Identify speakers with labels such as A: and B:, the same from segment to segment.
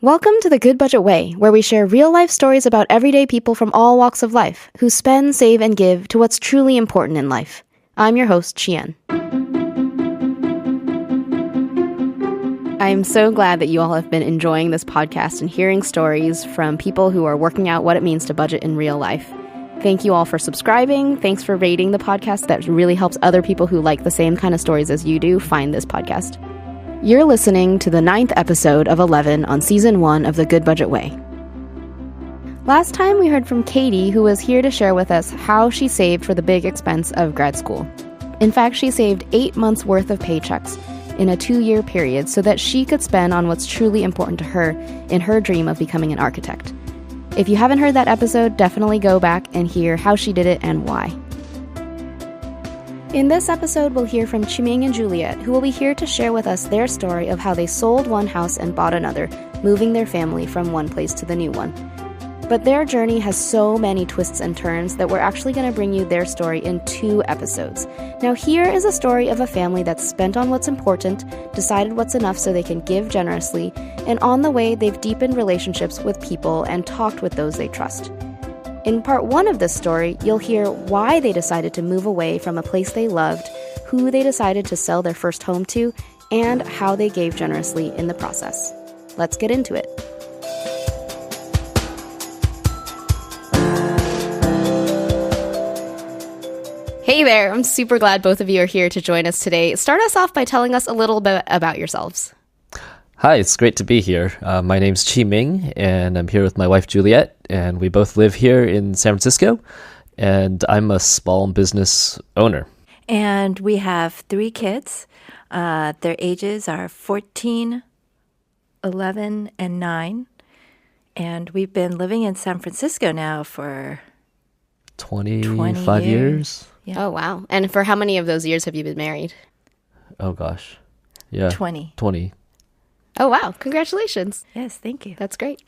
A: Welcome to the Good Budget Way, where we share real-life stories about everyday people from all walks of life who spend, save, and give to what's truly important in life. I'm your host, Chien. I'm so glad that you all have been enjoying this podcast and hearing stories from people who are working out what it means to budget in real life. Thank you all for subscribing. Thanks for rating the podcast. That really helps other people who like the same kind of stories as you do find this podcast. You're listening to the 9th episode of 11 on Season 1 of the Good Budget Way. Last time we heard from Katie, who was here to share with us how she saved for the big expense of grad school. In fact, she saved 8 months' worth of paychecks in a 2-year period so that she could spend on what's truly important to her in her dream of becoming an architect. If you haven't heard that episode, definitely go back and hear how she did it and why. In this episode, we'll hear from Chi-Ming and Juliette, who will be here to share with us their story of how they sold one house and bought another, moving their family from one place to the new one. But their journey has so many twists and turns that we're actually going to bring you their story in 2 episodes. Now, here is a story of a family that's spent on what's important, decided what's enough so they can give generously, and on the way, they've deepened relationships with people and talked with those they trust. In part 1 of this story, you'll hear why they decided to move away from a place they loved, who they decided to sell their first home to, and how they gave generously in the process. Let's get into it. Hey there, I'm super glad both of you are here to join us today. Start us off by telling us a little bit about yourselves.
B: Hi, it's great to be here. My name's Chi-Ming, and I'm here with my wife, Juliette, and we both live here in San Francisco, and I'm a small business owner.
C: And we have 3 kids. Their ages are 14, 11, and 9, and we've been living in San Francisco now for
B: 25 years.
A: Yeah. Oh, wow. And for how many of those years have you been married?
B: Oh, gosh. Yeah.
C: 20.
A: Oh, wow. Congratulations.
C: Yes, thank you.
A: That's great.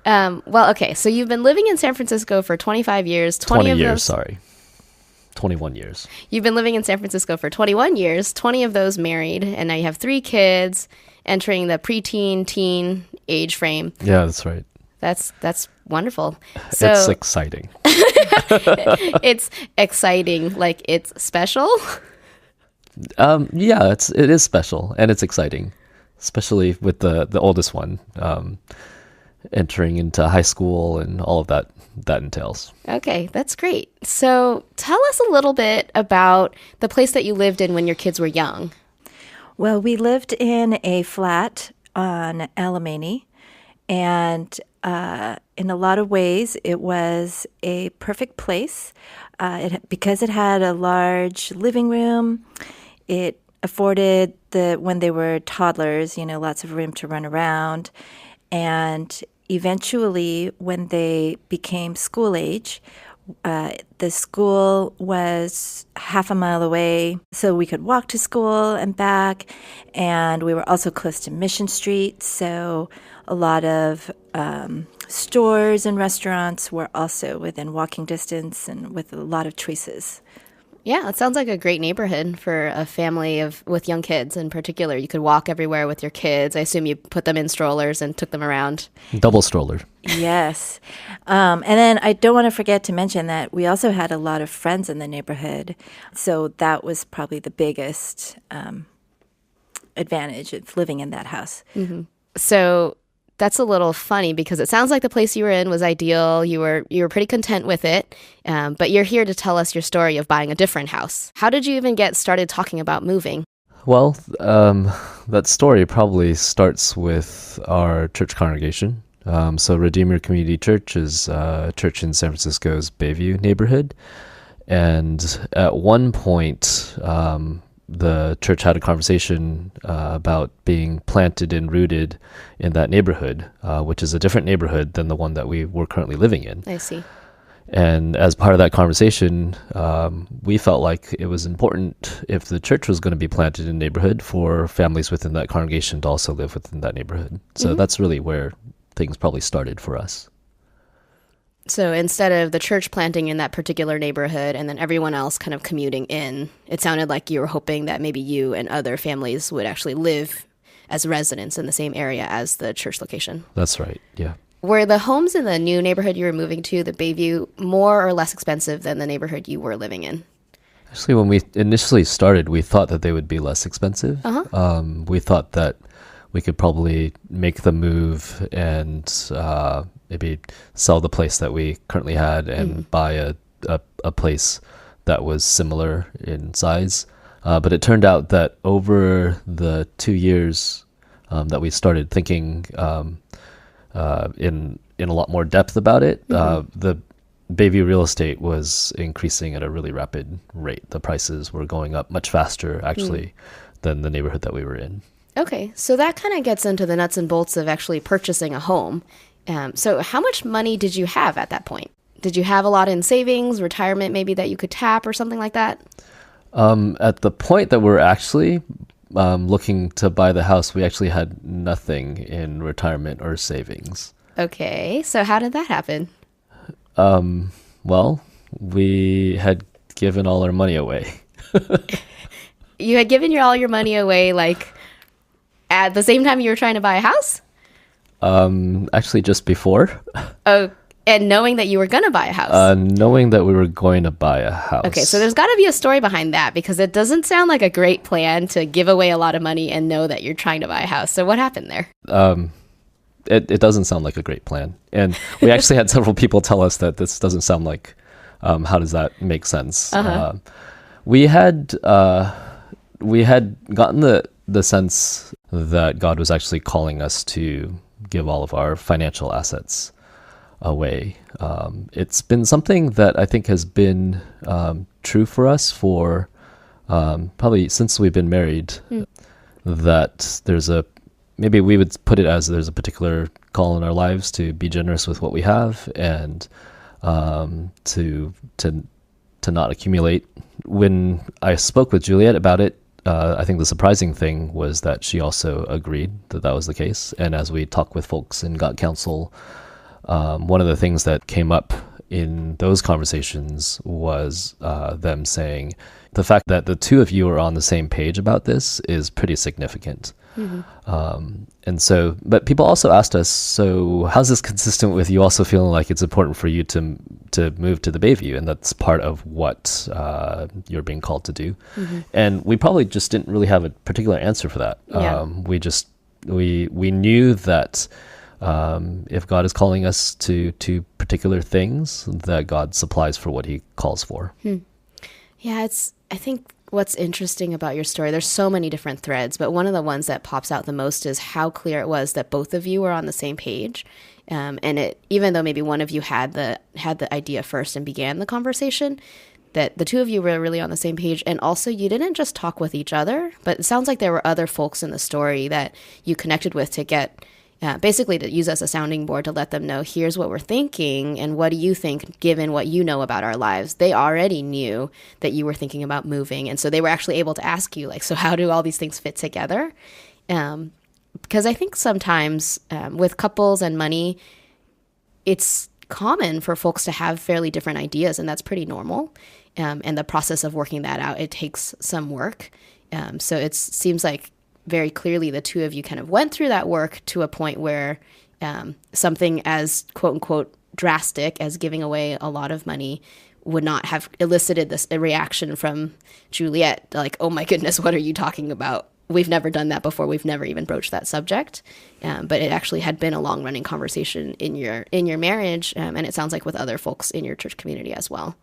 A: Well, okay. So you've been living in San Francisco for 25 years.
B: 20 years, sorry. 21 years.
A: You've been living in San Francisco for 21 years, 20 of those married, and now you have 3 kids entering the preteen, teen age frame.
B: Yeah, that's right.
A: That's wonderful. So,
B: it's exciting.
A: It's exciting, like it's special?
B: Yeah, it is special, and it's exciting. Especially with the oldest one entering into high school and all of that entails.
A: Okay, that's great. So tell us a little bit about the place that you lived in when your kids were young.
C: Well, we lived in a flat on Alamany, and in a lot of ways, it was a perfect place. Because it had a large living room, it afforded when they were toddlers, lots of room to run around. And eventually, when they became school age, the school was half a mile away, so we could walk to school and back. And we were also close to Mission Street, so a lot of stores and restaurants were also within walking distance and with a lot of choices.
A: Yeah, it sounds like a great neighborhood for a family with young kids in particular. You could walk everywhere with your kids. I assume you put them in strollers and took them around.
B: Double stroller.
C: Yes. And then I don't want to forget to mention that we also had a lot of friends in the neighborhood. So that was probably the biggest advantage of living in that house.
A: Mm-hmm. So that's a little funny because it sounds like the place you were in was ideal. You were pretty content with it, but you're here to tell us your story of buying a different house. How did you even get started talking about moving?
B: Well, that story probably starts with our church congregation. So Redeemer Community Church is a church in San Francisco's Bayview neighborhood. And at one point, the church had a conversation about being planted and rooted in that neighborhood, which is a different neighborhood than the one that we were currently living in.
A: I see.
B: And as part of that conversation, we felt like it was important, if the church was going to be planted in a neighborhood, for families within that congregation to also live within that neighborhood. So that's really where things probably started for us.
A: So instead of the church planting in that particular neighborhood and then everyone else kind of commuting in, it sounded like you were hoping that maybe you and other families would actually live as residents in the same area as the church location.
B: That's right. Yeah.
A: Were the homes in the new neighborhood you were moving to, the Bayview, more or less expensive than the neighborhood you were living in?
B: Actually, when we initially started, we thought that they would be less expensive. We thought that we could probably make the move and maybe sell the place that we currently had and buy a place that was similar in size. But it turned out that over the 2 years that we started thinking in a lot more depth about it, the Bayview real estate was increasing at a really rapid rate. The prices were going up much faster, actually, than the neighborhood that we were in.
A: Okay, so that kind of gets into the nuts and bolts of actually purchasing a home. So how much money did you have at that point? Did you have a lot in savings, retirement maybe that you could tap or something like that?
B: At the point that we're actually looking to buy the house, we actually had nothing in retirement or savings.
A: Okay, so how did that happen?
B: Well, we had given all our money away.
A: You had given all your money away, like, at the same time you were trying to buy a house?
B: Actually, just before.
A: Oh, and knowing that you were going to buy a house?
B: Knowing that we were going to buy a house.
A: Okay, so there's got to be a story behind that, because it doesn't sound like a great plan to give away a lot of money and know that you're trying to buy a house. So what happened there?
B: It doesn't sound like a great plan. And we actually had several people tell us that this doesn't sound like, how does that make sense? We had gotten the sense that God was actually calling us to give all of our financial assets away. It's been something that I think has been true for us for probably since we've been married, that maybe we would put it as there's a particular call in our lives to be generous with what we have and to not accumulate. When I spoke with Juliette about it, I think the surprising thing was that she also agreed that that was the case. And as we talked with folks and got counsel, one of the things that came up in those conversations was them saying the fact that the two of you are on the same page about this is pretty significant. And so, but people also asked us, so how's this consistent with you also feeling like it's important for you to move to the Bayview, and that's part of what you're being called to do? And we probably just didn't really have a particular answer for that. We knew that if God is calling us to particular things, that God supplies for what he calls for.
A: Yeah, I think what's interesting about your story, there's so many different threads, but one of the ones that pops out the most is how clear it was that both of you were on the same page. And it, even though maybe one of you had the idea first and began the conversation, that the two of you were really on the same page. And also you didn't just talk with each other, but it sounds like there were other folks in the story that you connected with to get basically to use as a sounding board to let them know, here's what we're thinking, and what do you think given what you know about our lives? They already knew that you were thinking about moving, and so they were actually able to ask you, like, so how do all these things fit together? Because I think sometimes with couples and money, it's common for folks to have fairly different ideas, and that's pretty normal. And the process of working that out, it takes some work. So it seems like very clearly the two of you kind of went through that work to a point where something as quote unquote drastic as giving away a lot of money would not have elicited a reaction from Juliette, like, oh my goodness, what are you talking about? We've never done that before. We've never even broached that subject. But it actually had been a long running conversation in your marriage. And it sounds like with other folks in your church community as well.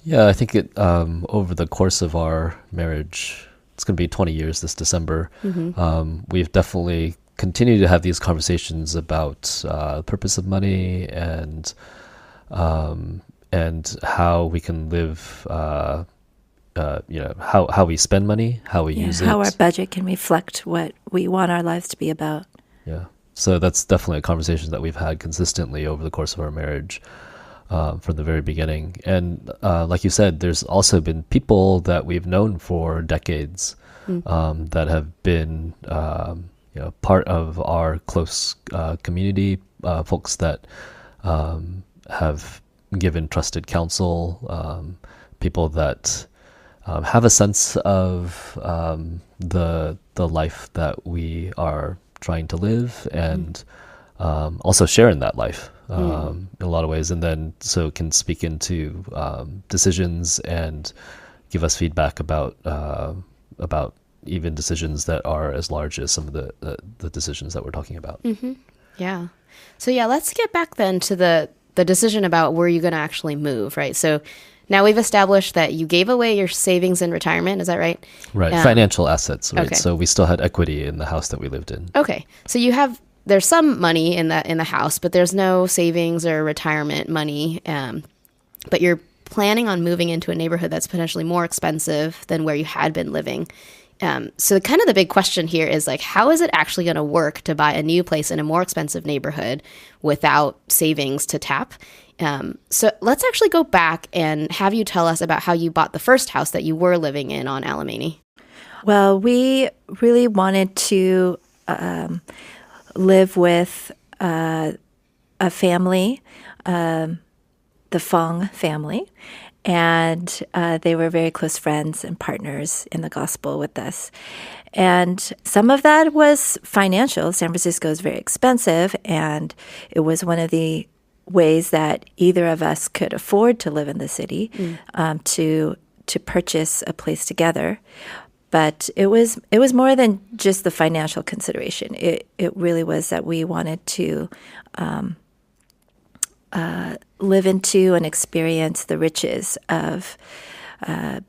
B: Yeah, I think it over the course of our marriage, it's going to be 20 years this December. We've definitely continued to have these conversations about the purpose of money and how we can live, how we spend money, how we use it.
C: How our budget can reflect what we want our lives to be about.
B: Yeah. So that's definitely a conversation that we've had consistently over the course of our marriage. From the very beginning. And like you said, there's also been people that we've known for decades that have been part of our close community, folks that have given trusted counsel, people that have a sense of the life that we are trying to live, and also share in that life in a lot of ways, and then so can speak into decisions and give us feedback about even decisions that are as large as some of the decisions that we're talking about.
A: Yeah. So yeah, let's get back then to the decision about where you're going to actually move, right? So now we've established that you gave away your savings in retirement. Is that right?
B: Right. Financial assets, right?
A: Okay.
B: So we still had equity in the house that we lived in.
A: Okay. So there's some money in the house, but there's no savings or retirement money. But you're planning on moving into a neighborhood that's potentially more expensive than where you had been living. So kind of the big question here is like, how is it actually going to work to buy a new place in a more expensive neighborhood without savings to tap? So let's actually go back and have you tell us about how you bought the first house that you were living in on Alamany.
C: Well, we really wanted to live with a family, the Fong family, and they were very close friends and partners in the gospel with us. And some of that was financial. San Francisco is very expensive, and it was one of the ways that either of us could afford to live in the city, to purchase a place together. But it was more than just the financial consideration. It really was that we wanted to live into and experience the riches of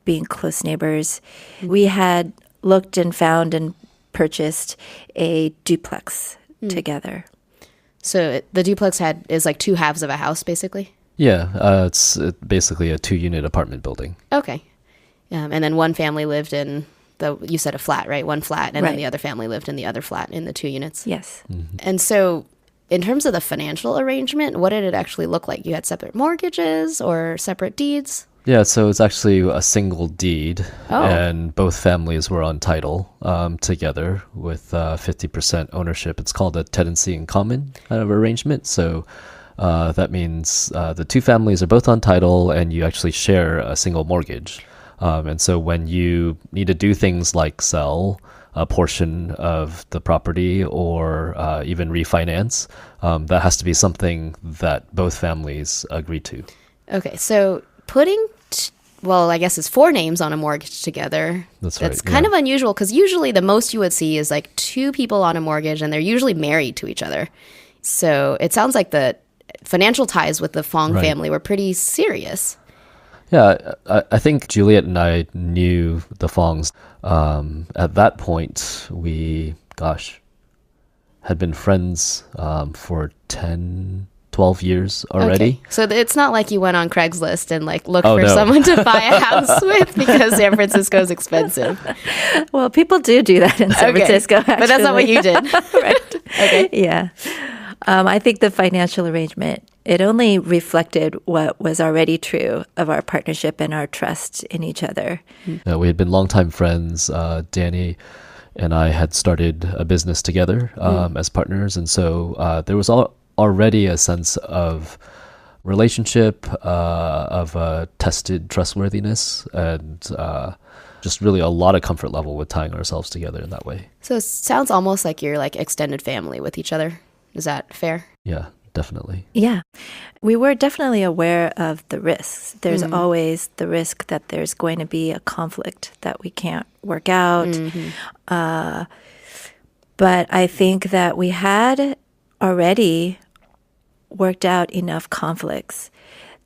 C: being close neighbors. We had looked and found and purchased a duplex together.
A: So the duplex is like two halves of a house, basically?
B: Yeah, it's basically a 2-unit apartment building.
A: Okay. And then one family lived in you said a flat, right? One flat, and
C: right.
A: Then the other family lived in the other flat in the 2 units?
C: Yes.
B: Mm-hmm.
A: And so in terms of the financial arrangement, what did it actually look like? You had separate mortgages or separate deeds?
B: Yeah, so it's actually a single deed,
A: Oh.
B: and both families were on title together with 50% ownership. It's called a tenancy in common kind of arrangement. So that means the two families are both on title, and you actually share a single mortgage. And so when you need to do things like sell a portion of the property or even refinance, that has to be something that both families agree to.
A: Okay, so putting, I guess it's 4 names on a mortgage together.
B: That's right.
A: That's kind of unusual because usually the most you would see is like 2 people on a mortgage and they're usually married to each other. So it sounds like the financial ties with the Fong family were pretty serious.
B: Yeah, I think Juliette and I knew the Fongs. At that point, we, had been friends for 10, 12 years already.
A: Okay. So it's not like you went on Craigslist and like looked
B: Oh,
A: for
B: no.
A: someone to buy a house with because San Francisco is expensive.
C: Well, people do that in San Francisco, actually.
A: But that's not what you did.
C: Right.
A: Okay.
C: Yeah. I think the financial arrangement, it only reflected what was already true of our partnership and our trust in each other.
B: We had been longtime friends. Danny and I had started a business together as partners. And so there was already a sense of relationship, of tested trustworthiness, and just really a lot of comfort level with tying ourselves together in that way.
A: So it sounds almost like you're like extended family with each other. Is that fair?
B: Yeah, definitely.
C: Yeah. We were definitely aware of the risks. There's always the risk that there's going to be a conflict that we can't work out. But I think that we had already worked out enough conflicts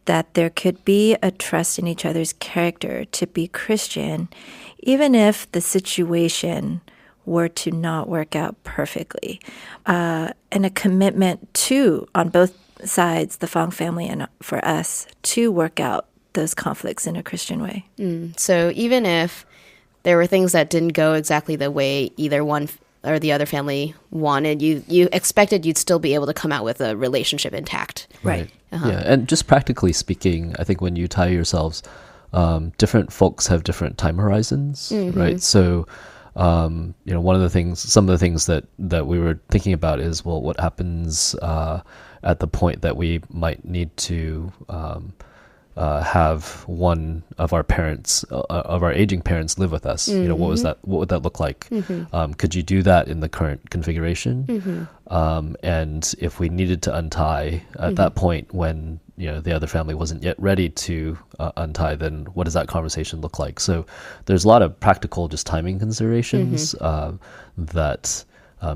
C: that there could be a trust in each other's character to be Christian, even if the situation were to not work out perfectly, and a commitment to, on both sides, the Fong family and for us, to work out those conflicts in a Christian way.
A: So even if there were things that didn't go exactly the way either one or the other family wanted, you expected you'd still be able to come out with a relationship intact.
C: Right.
B: Yeah, and just practically speaking, I think when you tie yourselves, different folks have different time horizons, right? So some of the things that we were thinking about is, well, what happens at the point that we might need to have one of our parents, of our aging parents, live with us. You know, what would that look like? Could you do that in the current configuration? And if we needed to untie at that point when, you know, the other family wasn't yet ready to untie, then what does that conversation look like? So there's a lot of practical, just timing considerations that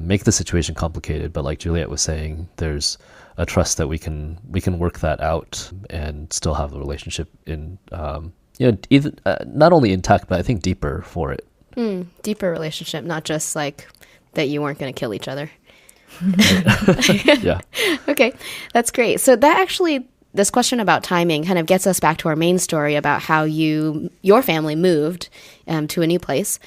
B: make the situation complicated. But like Juliette was saying, there's a trust that we can work that out and still have the relationship in, even not only intact, but I think deeper for it.
A: Deeper relationship, not just like that you weren't going to kill each other.
B: Yeah.
A: Okay, that's great. So that actually, this question about timing kind of gets us back to our main story about how your family moved to a new place.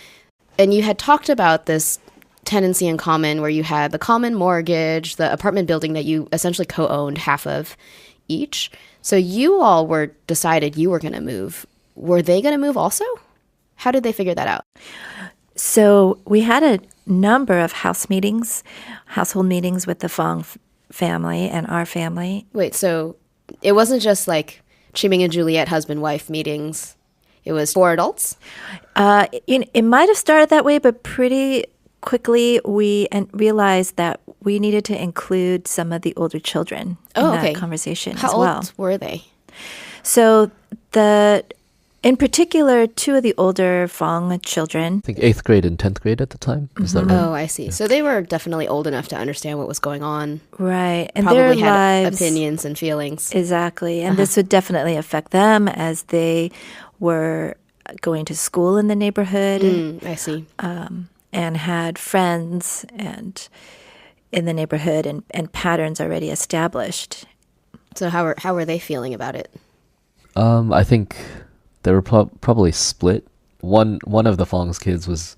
A: And you had talked about this tenancy in common where you had the common mortgage, the apartment building that you essentially co-owned half of each. So you all decided you were going to move. Were they going to move also? How did they figure that out?
C: So we had a number of household meetings with the Fong family and our family.
A: Wait, so it wasn't just like Chi-Ming and Juliette husband-wife meetings. It was 4 adults?
C: It might have started that way, but pretty quickly we realized that we needed to include some of the older children in that conversation
A: How
C: as well.
A: How old were they?
C: So in particular, 2 of the older Fong children.
B: I think 8th grade and 10th grade at the time. Is that right?
A: Oh, I see. Yeah. So they were definitely old enough to understand what was going on.
C: Right. And
A: probably
C: their
A: had
C: lives,
A: opinions and feelings.
C: Exactly. And this would definitely affect them as they were going to school in the neighborhood.
A: I see.
C: And had friends and in the neighborhood and patterns already established.
A: So how were they feeling about it?
B: I think they were probably split. One of the Fong's kids was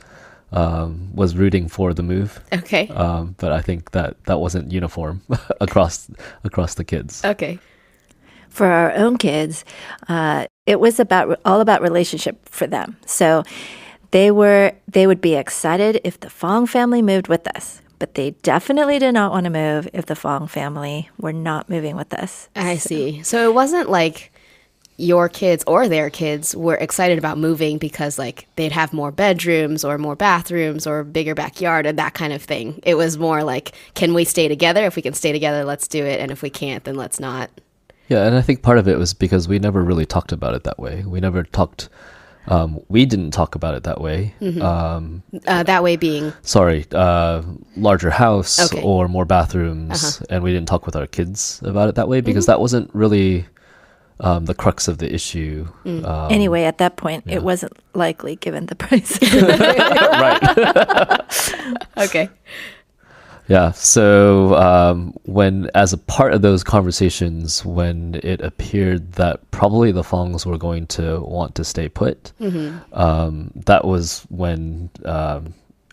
B: rooting for the move.
A: Okay.
B: But I think that wasn't uniform across the kids.
A: Okay.
C: For our own kids, it was all about relationship for them. So they would be excited if the Fong family moved with us, but they definitely did not want to move if the Fong family were not moving with us.
A: I see. So it wasn't like your kids or their kids were excited about moving because like they'd have more bedrooms or more bathrooms or bigger backyard and that kind of thing. It was more like, can we stay together? If we can stay together, let's do it. And if we can't, then let's not.
B: Yeah, and I think part of it was because we never really talked about it that way. We never talked... we didn't talk about it that way.
A: That way being?
B: Sorry, larger house or more bathrooms. And we didn't talk with our kids about it that way because that wasn't really the crux of the issue.
C: Anyway, at that point, it wasn't likely given the price.
B: Right.
A: Okay.
B: Yeah, so when, as a part of those conversations, when it appeared that probably the Fongs were going to want to stay put, that was when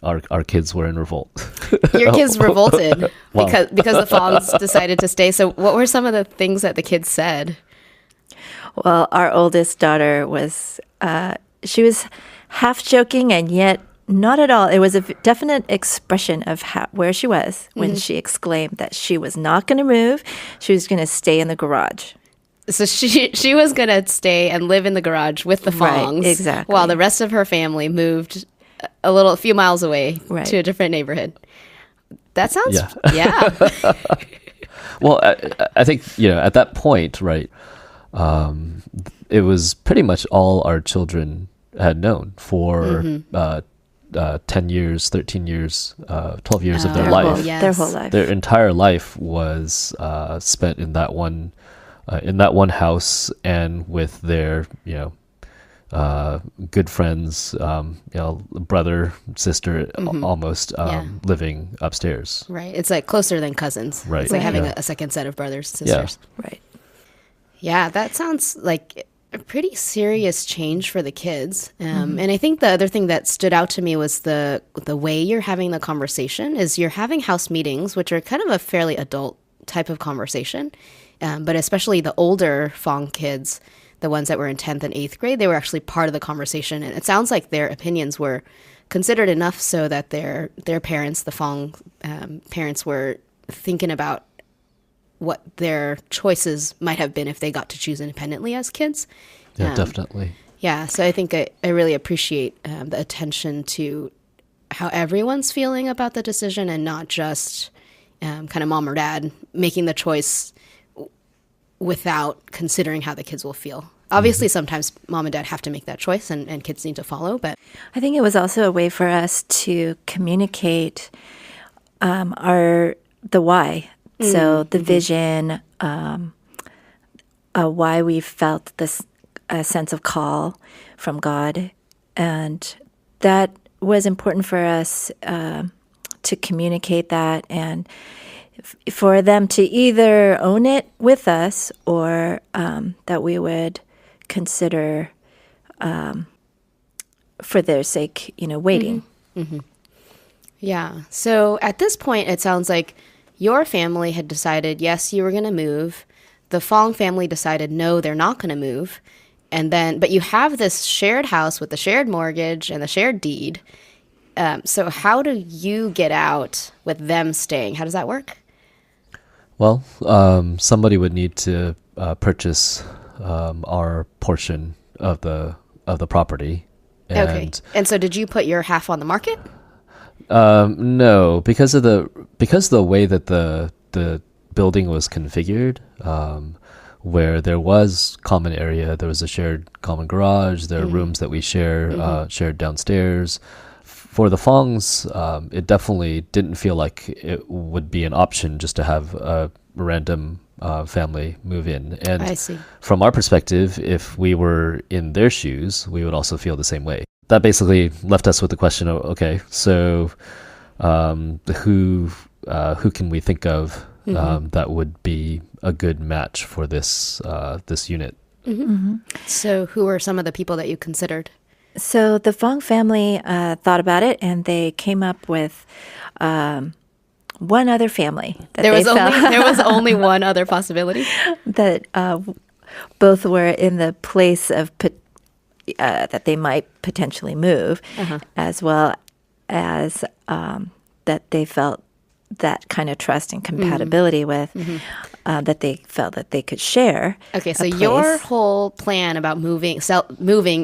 B: our kids were in revolt.
A: Your kids revolted because the Fongs decided to stay. So what were some of the things that the kids said?
C: Well, our oldest daughter she was half joking and yet not at all. It was a definite expression of where she was when she exclaimed that she was not going to move. She was going to stay in the garage.
A: So she was going to stay and live in the garage with the Fongs.
C: Right, exactly.
A: While the rest of her family moved a few miles away to a different neighborhood. That sounds... Yeah.
B: Well, I think, at that point, right, it was pretty much all our children had known for 10 years, 13 years, 12 years of their life.
C: Their whole life.
B: Their entire life was spent in that one house and with their, good friends, brother, sister, almost living upstairs.
A: Right. It's like closer than cousins.
B: Right.
A: It's like having a second set of brothers and sisters.
C: Yeah. Right.
A: Yeah, that sounds like a pretty serious change for the kids. And I think the other thing that stood out to me was the way you're having the conversation is you're having house meetings, which are kind of a fairly adult type of conversation. But especially the older Fong kids, the ones that were in 10th and 8th grade, they were actually part of the conversation. And it sounds like their opinions were considered enough so that their parents, the Fong parents, were thinking about what their choices might have been if they got to choose independently as kids.
B: Yeah, definitely.
A: Yeah, so I think I really appreciate the attention to how everyone's feeling about the decision and not just kind of mom or dad making the choice without considering how the kids will feel. Obviously, sometimes mom and dad have to make that choice and kids need to follow, but
C: I think it was also a way for us to communicate the why. So the vision, why we felt this sense of call from God. And that was important for us to communicate that and for them to either own it with us or that we would consider for their sake, waiting.
A: Yeah. So at this point, it sounds like your family had decided, yes, you were going to move. The Fong family decided, no, they're not going to move. And then, but you have this shared house with the shared mortgage and the shared deed. So how do you get out with them staying? How does that work?
B: Well, somebody would need to purchase our portion of the property.
A: Okay. And so did you put your half on the market?
B: No, because the way that the building was configured, where there was common area, there was a shared common garage, there are rooms that we shared downstairs. For the Fongs, it definitely didn't feel like it would be an option just to have a random family move in. And
A: I see.
B: From our perspective, if we were in their shoes, we would also feel the same way. That basically left us with the question of, okay, so who can we think of that would be a good match for this unit?
A: So who are some of the people that you considered?
C: So the Fong family thought about it, and they came up with one other family that
A: there was only one other possibility
C: that both were in the place of that they might potentially move, as well as that they felt that kind of trust and compatibility with, that they felt that they could share.
A: Okay, so your whole plan about moving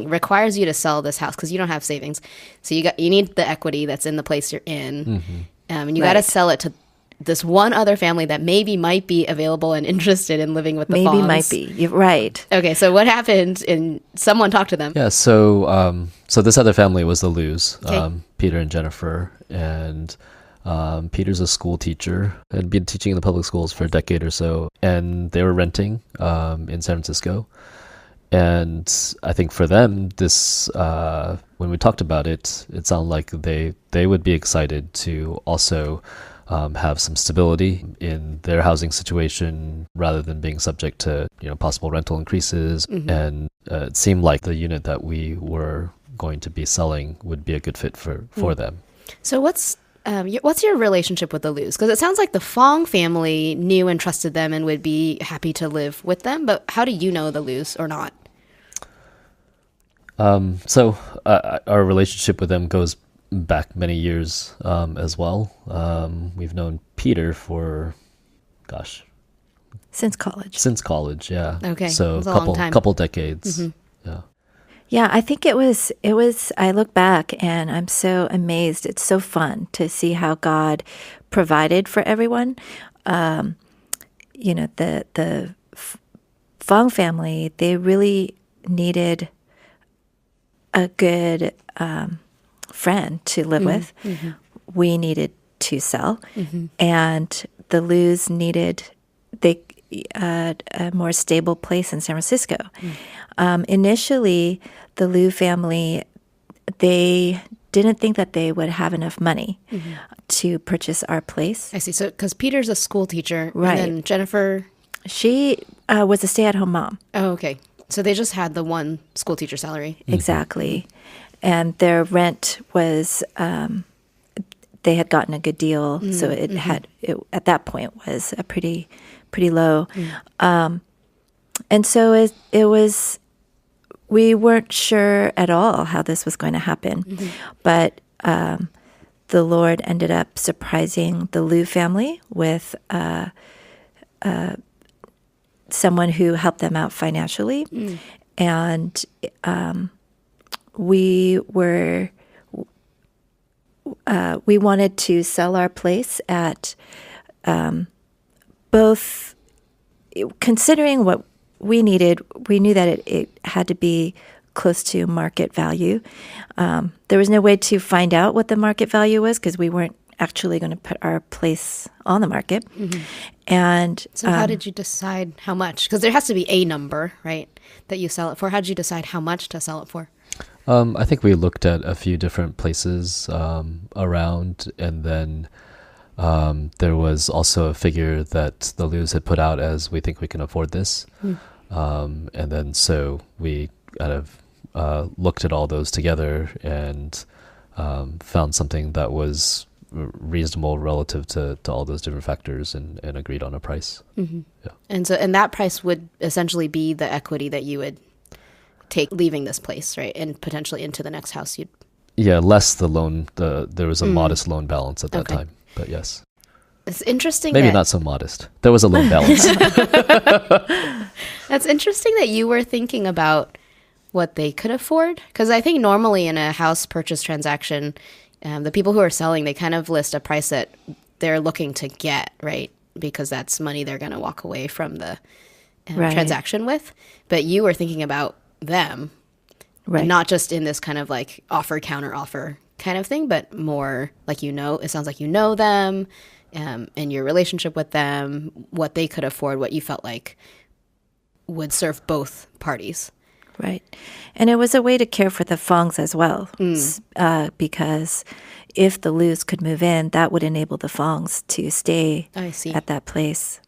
A: requires you to sell this house because you don't have savings. So you need the equity that's in the place you're in, and you got to sell it to this one other family that maybe might be available and interested in living with the Fongs.
C: Maybe might be. You're right.
A: Okay, so what happened? And someone talked to them.
B: Yeah, so this other family was the Lius,
A: Okay.
B: Peter and Jennifer, and Peter's a school teacher, had been teaching in the public schools for a decade or so, and they were renting in San Francisco. And I think for them, this when we talked about it, it sounded like they would be excited to also have some stability in their housing situation rather than being subject to possible rental increases. And it seemed like the unit that we were going to be selling would be a good fit for them.
A: So what's your relationship with the Lius? Because it sounds like the Fong family knew and trusted them and would be happy to live with them. But how do you know the Lius or not?
B: So our relationship with them goes back many years as well. We've known Peter for,
C: since college.
B: Since college, yeah.
A: Okay,
B: So
A: it's a long time.
B: couple decades. Yeah.
C: Yeah, I think it was, I look back and I'm so amazed. It's so fun to see how God provided for everyone. The Fong family, they really needed a good friend to live with. We needed to sell. And the Lius needed a more stable place in San Francisco. Initially, the Liu family, they didn't think that they would have enough money to purchase our place.
A: I see. So because Peter's a school teacher,
C: Right.
A: and then Jennifer,
C: she was a stay-at-home mom.
A: oh, okay. So they just had the one school teacher salary.
C: Exactly. And their rent was, they had gotten a good deal. So it had, at that point, was a pretty low. And so it was, we weren't sure at all how this was going to happen. But the Lord ended up surprising the Liu family with someone who helped them out financially. And we wanted to sell our place at both, considering what we needed, we knew that it had to be close to market value. There was no way to find out what the market value was because we weren't actually going to put our place on the market. And
A: so how did you decide how much? Because there has to be a number, right, that you sell it for. How did you decide how much to sell it for?
B: I think we looked at a few different places around, and then there was also a figure that the Luz had put out as we think we can afford this. And then so we kind of looked at all those together and found something that was reasonable relative to all those different factors and agreed on a price. Yeah.
A: And that price would essentially be the equity that you would take leaving this place, right? And potentially into the next house
B: less the loan. There was a modest loan balance at that time, but yes.
A: It's interesting.
B: Maybe not so modest. There was a loan balance.
A: That's interesting that you were thinking about what they could afford. Because I think normally in a house purchase transaction, the people who are selling, they kind of list a price that they're looking to get, right? Because that's money they're going to walk away from the transaction with. But you were thinking about them,
C: right,
A: not just in this kind of like offer, counter offer kind of thing, but more like, it sounds like you know them and your relationship with them, what they could afford, what you felt like would serve both parties.
C: Right. And it was a way to care for the Fongs as well, because if the Luz could move in, that would enable the Fongs to stay at that place.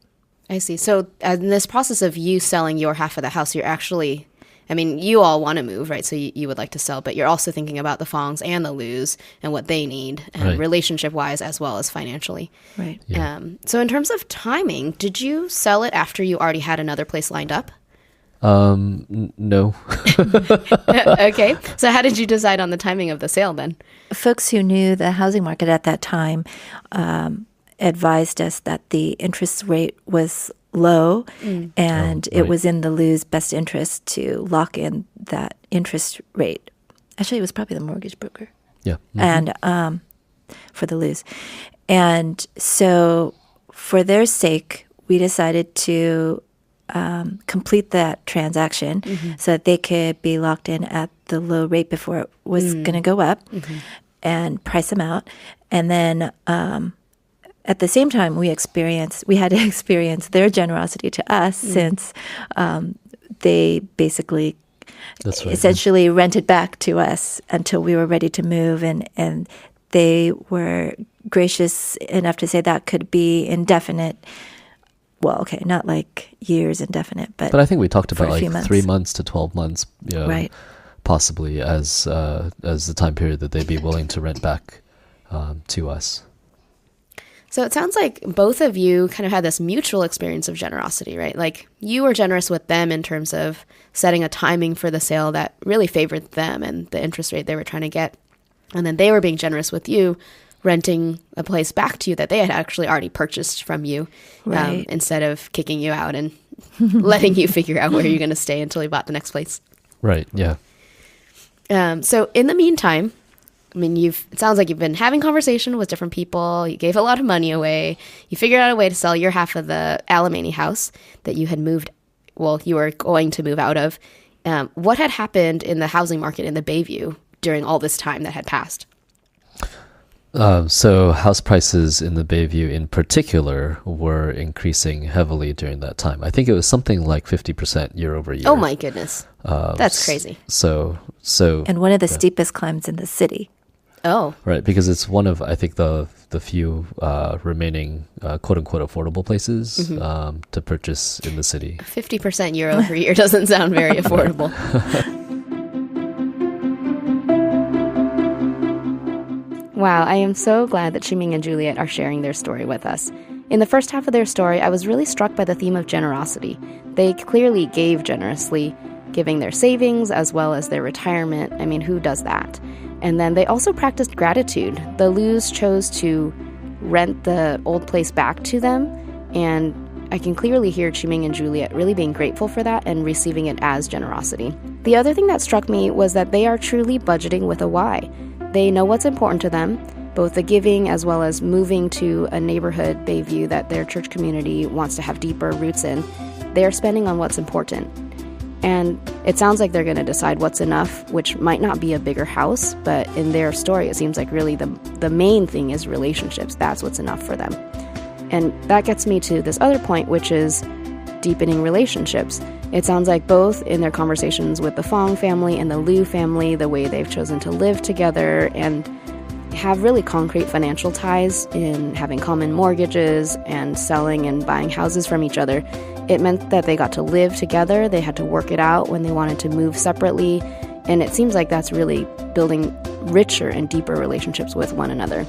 A: I see. So in this process of you selling your half of the house, you're actually, you all want to move, right? So you would like to sell, but you're also thinking about the Fongs and the Luz and what they need, relationship-wise as well as financially.
C: Right.
B: Yeah.
A: So in terms of timing, did you sell it after you already had another place lined up?
B: No.
A: Okay. So how did you decide on the timing of the sale then?
C: Folks who knew the housing market at that time advised us that the interest rate was low and it was in the Luz's best interest to lock in that interest rate. Actually, it was probably the mortgage broker.
B: Yeah.
C: And for the Luz. And so for their sake, we decided to complete that transaction so that they could be locked in at the low rate before it was going to go up and price them out. And then at the same time, we had to experience their generosity to us since they basically essentially rented back to us until we were ready to move. And they were gracious enough to say that could be indefinite. Well, okay, not like years indefinite, but
B: I think we talked about like
C: months.
B: 3 months to 12 months, possibly as the time period that they'd be willing to rent back to us.
A: So it sounds like both of you kind of had this mutual experience of generosity, right? Like you were generous with them in terms of setting a timing for the sale that really favored them and the interest rate they were trying to get. And then they were being generous with you, renting a place back to you that they had actually already purchased from you, instead of kicking you out and letting you figure out where you're going to stay until you bought the next place.
B: Right, yeah.
A: So in the meantime, it sounds like you've been having conversation with different people. You gave a lot of money away. You figured out a way to sell your half of the Alemany house that you had you were going to move out of. What had happened in the housing market in the Bayview during all this time that had passed?
B: So house prices in the Bayview in particular were increasing heavily during that time. I think it was something like 50% year over year.
A: Oh my goodness. That's crazy.
B: So
C: and one of the steepest climbs in the city.
A: Oh.
B: Right, because it's one of, I think, the few remaining quote-unquote affordable places to purchase in the city.
A: 50% year over year doesn't sound very affordable. Wow, I am so glad that Chi-Ming and Juliette are sharing their story with us. In the first half of their story, I was really struck by the theme of generosity. They clearly gave generously, giving their savings as well as their retirement. Who does that? And then they also practiced gratitude. The Luz chose to rent the old place back to them, and I can clearly hear Chi-Ming and Juliette really being grateful for that and receiving it as generosity. The other thing that struck me was that they are truly budgeting with a why. They know what's important to them, both the giving as well as moving to a neighborhood, Bayview, that their church community wants to have deeper roots in. They are spending on what's important. And it sounds like they're going to decide what's enough, which might not be a bigger house, but in their story, it seems like really the main thing is relationships. That's what's enough for them. And that gets me to this other point, which is deepening relationships. It sounds like both in their conversations with the Fong family and the Liu family, the way they've chosen to live together and have really concrete financial ties in having common mortgages and selling and buying houses from each other. It meant that they got to live together. They had to work it out when they wanted to move separately. And it seems like that's really building richer and deeper relationships with one another.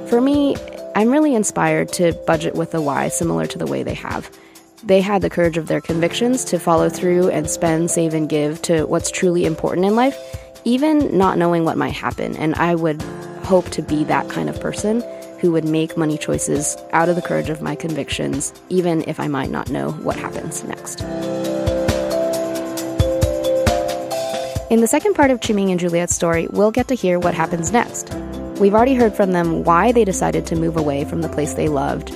A: For me, I'm really inspired to budget with a why, similar to the way they have. They had the courage of their convictions to follow through and spend, save, and give to what's truly important in life, even not knowing what might happen. And I would hope to be that kind of person who would make money choices out of the courage of my convictions, even if I might not know what happens next. In the second part of Chi-Ming and Juliette's story, we'll get to hear what happens next. We've already heard from them why they decided to move away from the place they loved,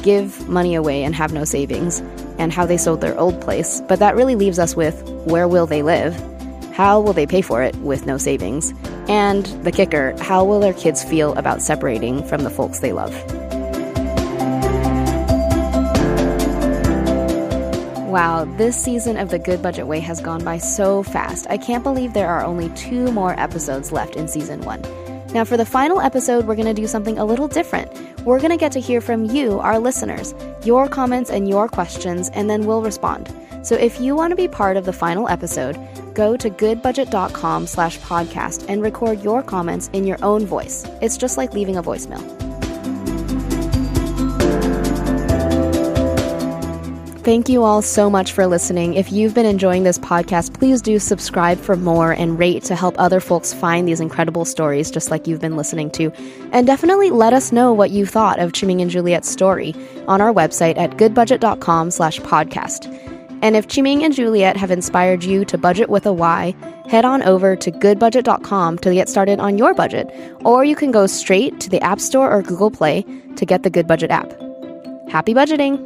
A: give money away and have no savings, and how they sold their old place, but that really leaves us with where will they live? How will they pay for it with no savings? And the kicker, how will their kids feel about separating from the folks they love? Wow, this season of The Good Budget Way has gone by so fast. I can't believe there are only 2 more episodes left in season 1. Now, for the final episode, we're going to do something a little different. We're going to get to hear from you, our listeners, your comments and your questions, and then we'll respond. So if you want to be part of the final episode, go to goodbudget.com/podcast and record your comments in your own voice. It's just like leaving a voicemail. Thank you all so much for listening. If you've been enjoying this podcast, please do subscribe for more and rate to help other folks find these incredible stories just like you've been listening to. And definitely let us know what you thought of Chi-Ming and Juliette's story on our website at goodbudget.com/podcast. And if Chi-Ming and Juliette have inspired you to budget with a why, head on over to goodbudget.com to get started on your budget. Or you can go straight to the App Store or Google Play to get the Good Budget app. Happy budgeting!